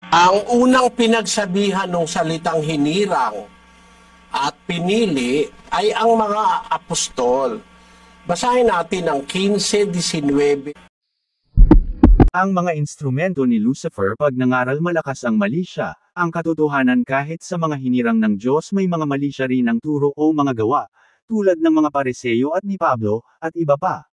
Ang unang pinagsabihan ng salitang hinirang at pinili ay ang mga apostol. Basahin natin ang 15:19. Ang mga instrumento ni Lucifer pag nangaral malakas ang mali siya, ang katotohanan kahit sa mga hinirang ng Diyos may mga mali siya rin ang turo o mga gawa, tulad ng mga Pariseo at ni Pablo, at iba pa.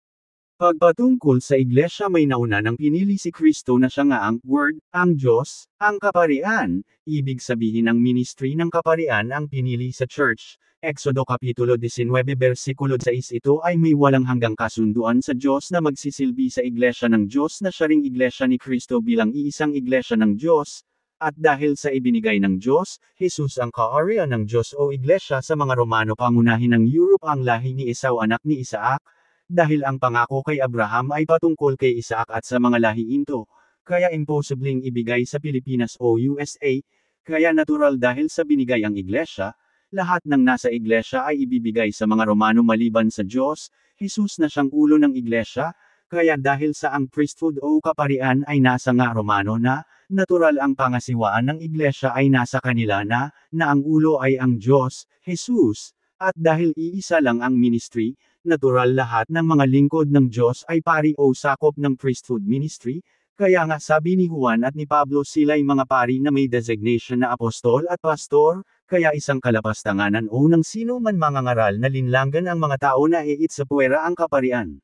Pagpatungkol sa iglesia may nauna ng pinili si Kristo na siya nga ang Word, ang Diyos, ang kaparian, ibig sabihin ang ministry ng kaparian ang pinili sa church. Exodo Kapitulo 19 versikulo 6 ito ay may walang hanggang kasunduan sa Diyos na magsisilbi sa iglesia ng Diyos na siya ring iglesia ni Kristo bilang iisang iglesia ng Diyos, at dahil sa ibinigay ng Diyos, Jesus ang kaarian ng Diyos o iglesia sa mga Romano pangunahin ng Europe ang lahi ni Esau anak ni Isaac, dahil ang pangako kay Abraham ay patungkol kay Isaac at sa mga lahi ito, kaya imposibleng ibigay sa Pilipinas o USA, kaya natural dahil sa binigay ang iglesia, lahat ng nasa iglesia ay ibibigay sa mga Romano maliban sa Diyos, Jesus na siyang ulo ng iglesia, kaya dahil sa ang priesthood o kaparian ay nasa nga Romano na, natural ang pangasiwaan ng iglesia ay nasa kanila na ang ulo ay ang Diyos, Jesus, at dahil iisa lang ang ministry, natural lahat ng mga lingkod ng Diyos ay pari o sakop ng priesthood ministry, kaya nga sabi ni Juan at ni Pablo sila'y mga pari na may designation na apostol at pastor, kaya isang kalapastanganan o ng sino man mangangaral na linlangan ang mga tao na iit sa puwera ang kaparian.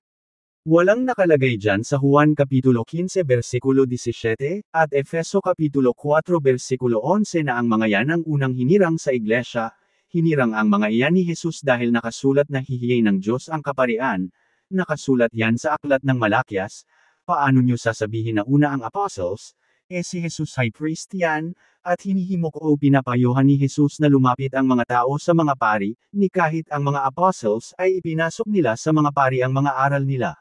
Walang nakalagay dyan sa Juan Kapitulo 15 versikulo 17, at Efeso Kapitulo 4 versikulo 11 na ang mga yan ang unang hinirang sa iglesia. Hinirang ang mga iyan ni Jesus dahil nakasulat na hihiyay ng Diyos ang kaparian, nakasulat yan sa aklat ng Malakias. Paano nyo sasabihin na una ang apostles? Si Jesus high priest yan, at hinihimok o pinapayuhan ni Jesus na lumapit ang mga tao sa mga pari, ni kahit ang mga apostles ay ipinasok nila sa mga pari ang mga aral nila.